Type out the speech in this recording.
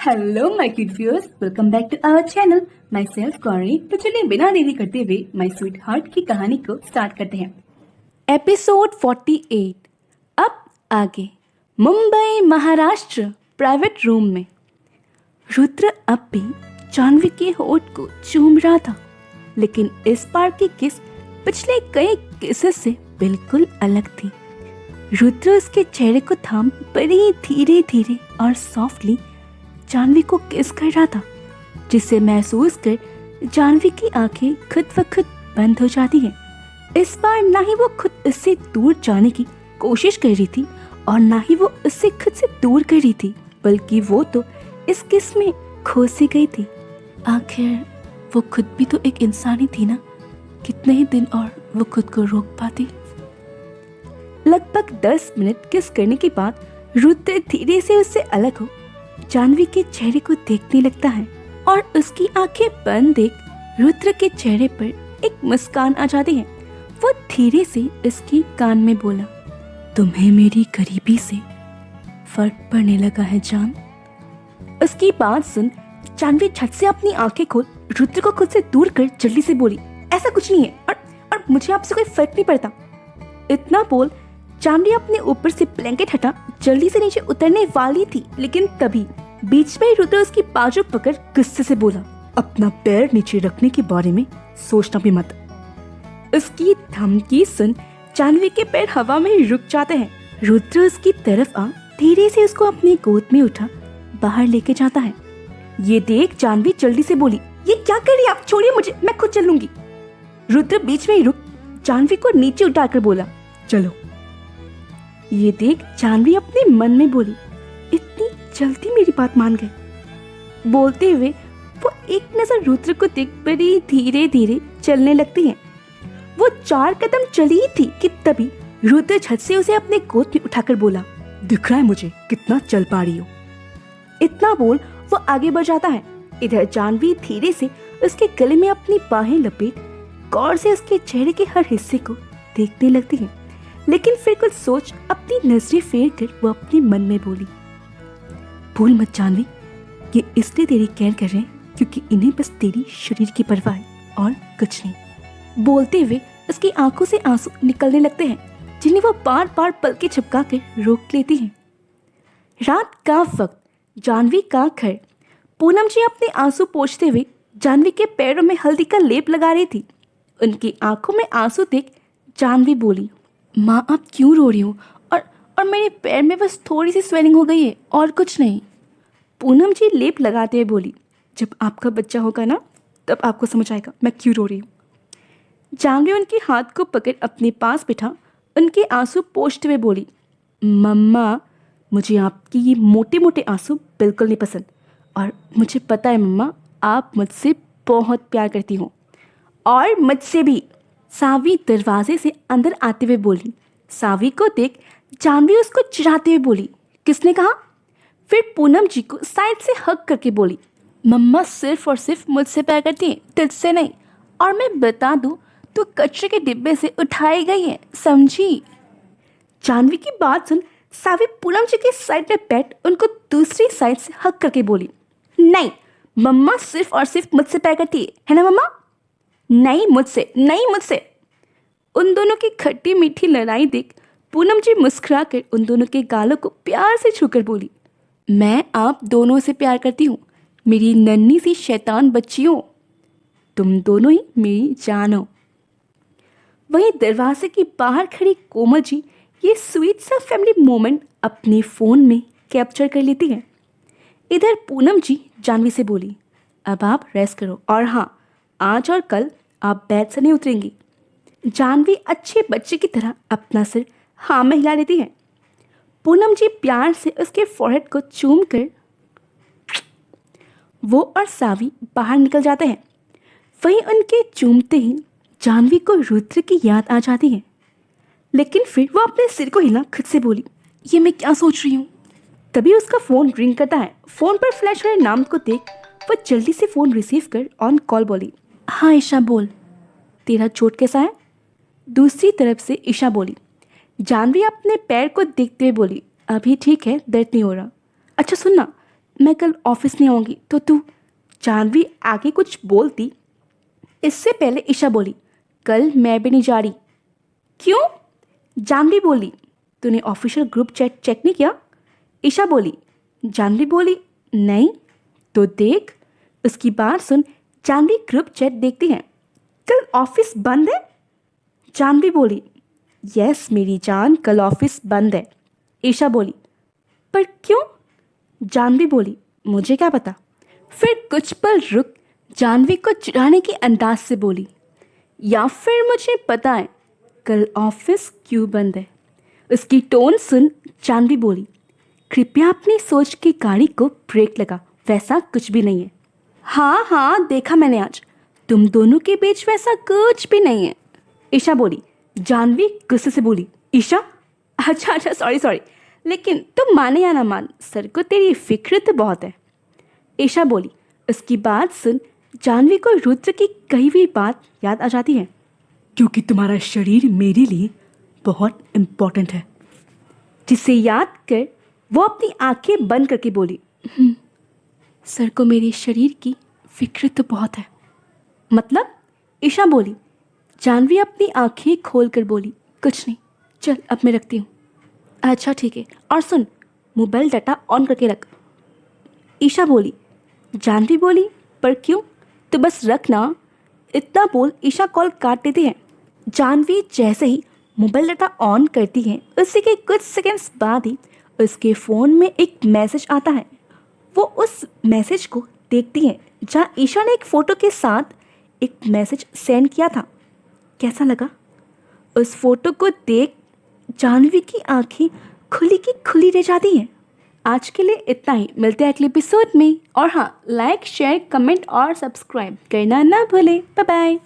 Hello my cute viewers, welcome back to our channel. Myself Gauri. तो चलिए बिना देरी करते हुए माई स्वीट हार्ट की कहानी को स्टार्ट करते हैं। एपिसोड 48। अब आगे। मुंबई महाराष्ट्र प्राइवेट रूम में रुद्र अब भी जानवी के होठ को चूम रहा था, लेकिन इस बार की किस पिछले कई किस्से से बिल्कुल अलग थी। रुद्र उसके चेहरे को थाम बड़ी धीरे धीरे और सॉफ्टली जानवी को किस कर रहा था, जिसे महसूस कर जानवी की आंखें खुद ब खुद बंद हो जाती हैं। इस बार ना ही वो खुद उससे दूर जाने की कोशिश कर रही थी और ना ही वो उससे खुद से दूर कर रही थी, बल्कि वो तो इस किस में खो सी गई थी। आखिर वो खुद भी तो एक इंसान ही थी ना, कितने ही दिन और वो खुद को रोक पाती। लगभग 10 मिनट किस करने के बाद रुद्र धीरे से उससे अलग हो जानवी के चेहरे को देखने लगता है और उसकी आंखें बंद देख रुद्र के चेहरे पर एक मुस्कान आ जाती है। वो धीरे से उसकी कान में बोला, तुम्हें मेरी गरीबी से फर्क पड़ने लगा है जान। उसकी बात सुन जानवी झट से अपनी आंखें खोल रुद्र को खुद से दूर कर जल्दी से बोली, ऐसा कुछ नहीं है और मुझे आपसे कोई फर्क नहीं पड़ता। इतना बोल जानवी अपने ऊपर से ब्लैंकेट हटा जल्दी से नीचे उतरने वाली थी, लेकिन तभी बीच में रुद्र उसकी बाजू पकड़ गुस्से से बोला, अपना पैर नीचे रखने के बारे में सोचना भी मत। उसकी धमकी सुन जानवी के पैर हवा में रुक जाते हैं। रुद्र उसकी तरफ आ धीरे से उसको अपनी गोद में उठा बाहर लेके जाता है। ये देख जानवी जल्दी से बोली, ये क्या कर रही है आप, छोड़िए मुझे, मैं खुद चल लूंगी। रुद्र बीच में ही रुक जानवी को नीचे उठाकर बोला, चलो। ये देख जानवी अपने मन में बोली, इतनी जल्दी मेरी बात मान गए। बोलते हुए वो एक नजर रुद्र को देख बड़ी धीरे धीरे चलने लगती है। वो 4 कदम चली ही थी कि तभी रुद्र झट से उसे अपने गोद में उठाकर बोला, दिख रहा है मुझे कितना चल पा रही हो। इतना बोल वो आगे बढ़ जाता है। इधर जानवी धीरे से उसके गले में अपनी बाहें लपेट गौर से उसके चेहरे के हर हिस्से को देखने लगती है, लेकिन फिर कुछ सोच अपनी नजरें फेर कर वो अपने मन में बोली, भूल मत जानवी, ये इसलिए तेरी केयर कर रहे हैं क्योंकि इन्हें बस तेरी शरीर की परवाह है और कुछ नहीं। बोलते हुए उसकी आंखों से आंसू निकलने लगते हैं, जिन्हें वो बार बार पलकें झपका कर रोक लेती हैं। रात का वक्त, जानवी का घर। पूनम जी अपने आंसू पोंछते हुए जानवी के पैरों में हल्दी का लेप लगा रही थी। उनकी आंखों में आंसू देख जानवी बोली, माँ आप क्यों रो रही हो? और मेरे पैर में बस थोड़ी सी स्वेलिंग हो गई है और कुछ नहीं। पूनम जी लेप लगाते हुए बोली, जब आपका बच्चा होगा ना तब आपको समझ आएगा मैं क्यों रो रही हूँ। जानवी उनके हाथ को पकड़ अपने पास बिठा उनके आंसू पोंछते हुए बोली, मम्मा मुझे आपकी ये मोटे मोटे आंसू बिल्कुल नहीं पसंद और मुझे पता है मम्मा आप मुझसे बहुत प्यार करती हो और मुझसे भी। सावी दरवाजे से अंदर आते हुए बोली। सावी को देख जानवी उसको चिढ़ाते हुए बोली, किसने कहा? फिर पूनम जी को साइड से हक करके बोली, मम्मा सिर्फ और सिर्फ मुझसे प्यार करती है, तुझसे नहीं। और मैं बता दूं तो कचरे के डिब्बे से उठाई गई है, समझी? जानवी की बात सुन सावी पूनम जी के साइड में बैठ उनको दूसरी साइड से हक करके बोली, नहीं मम्मा सिर्फ और सिर्फ मुझसे प्यार करती है ना मम्मा? नहीं मुझसे, नहीं मुझसे। उन दोनों की खट्टी मीठी लड़ाई देख पूनम जी मुस्कुरा कर उन दोनों के गालों को प्यार से छूकर बोली, मैं आप दोनों से प्यार करती हूँ, मेरी नन्ही सी शैतान बच्चियों, तुम दोनों ही मेरी जान हो। वहीं दरवाजे के बाहर खड़ी कोमल जी ये स्वीट सा फैमिली मोमेंट अपने फ़ोन में कैप्चर कर लेती है। इधर पूनम जी जानवी से बोली, अब आप रेस्ट करो और हाँ आज और कल आप बेड से नहीं उतरेंगी। जानवी अच्छे बच्चे की तरह अपना सिर हाँ में हिला देती है। पूनम जी प्यार से उसके फोरहेड को चूम कर वो और सावी बाहर निकल जाते हैं। वहीं उनके चूमते ही जानवी को रुद्र की याद आ जाती है, लेकिन फिर वो अपने सिर को हिला खुद से बोली, ये मैं क्या सोच रही हूँ। तभी उसका फ़ोन रिंग करता है। फ़ोन पर फ्लैश वाले नाम को देख वो जल्दी से फ़ोन रिसीव कर ऑन कॉल बोली, हाँ ईशा बोल, तेरा चोट कैसा है? दूसरी तरफ से ईशा बोली। जानवी अपने पैर को देखते हुए बोली, अभी ठीक है, दर्द नहीं हो रहा। अच्छा सुनना, मैं कल ऑफिस नहीं आऊँगी तो तू। जानवी आगे कुछ बोलती इससे पहले ईशा बोली, कल मैं भी नहीं जा रही। क्यों? जानवी बोली, तूने ऑफिशियल ग्रुप चैट चेक नहीं किया? ईशा बोली। जानवी बोली, नहीं। तो देख। उसकी बात सुन जानवी ग्रुप चैट देखती है। कल ऑफिस बंद है? जानवी बोली, यस मेरी जान, कल ऑफिस बंद है। ईशा बोली, पर क्यों? जानवी बोली, मुझे क्या पता। फिर कुछ पल रुक जानवी को चिढ़ाने के अंदाज से बोली, या फिर मुझे पता है कल ऑफिस क्यों बंद है। उसकी टोन सुन जानवी बोली, कृपया अपनी सोच की गाड़ी को ब्रेक लगा, वैसा कुछ भी नहीं है। हाँ हाँ देखा मैंने आज, तुम दोनों के बीच वैसा कुछ भी नहीं है। ईशा बोली। जानवी गुस्से से बोली, ईशा अच्छा सॉरी, लेकिन तुम माने या ना मान, सर को तेरी फिक्र तो बहुत है। ईशा बोली। उसकी बात सुन जानवी को रुद्र की कही हुई बात याद आ जाती है, क्योंकि तुम्हारा शरीर मेरे लिए बहुत इम्पोर्टेंट है। जिसे याद कर वो अपनी आंखें बंद करके बोली, सर को मेरे शरीर की फिक्र तो बहुत है। मतलब? ईशा बोली। जानवी अपनी आंखें खोल कर बोली, कुछ नहीं, चल अब मैं रखती हूँ। अच्छा ठीक है, और सुन मोबाइल डाटा ऑन करके रख। ईशा बोली। जानवी बोली, पर क्यों? तो बस रख ना। इतना बोल ईशा कॉल काट देती है। जानवी जैसे ही मोबाइल डाटा ऑन करती है उसी के कुछ सेकंड्स बाद ही उसके फ़ोन में एक मैसेज आता है। वो उस मैसेज को देखती है जहाँ ईशा ने एक फ़ोटो के साथ एक मैसेज सेंड किया था। कैसा लगा? उस फोटो को देख जानवी की आंखें खुली की खुली रह जाती हैं। आज के लिए इतना ही, मिलते हैं अगले एपिसोड में। और हाँ, लाइक शेयर कमेंट और सब्सक्राइब करना ना भूलें। Bye bye.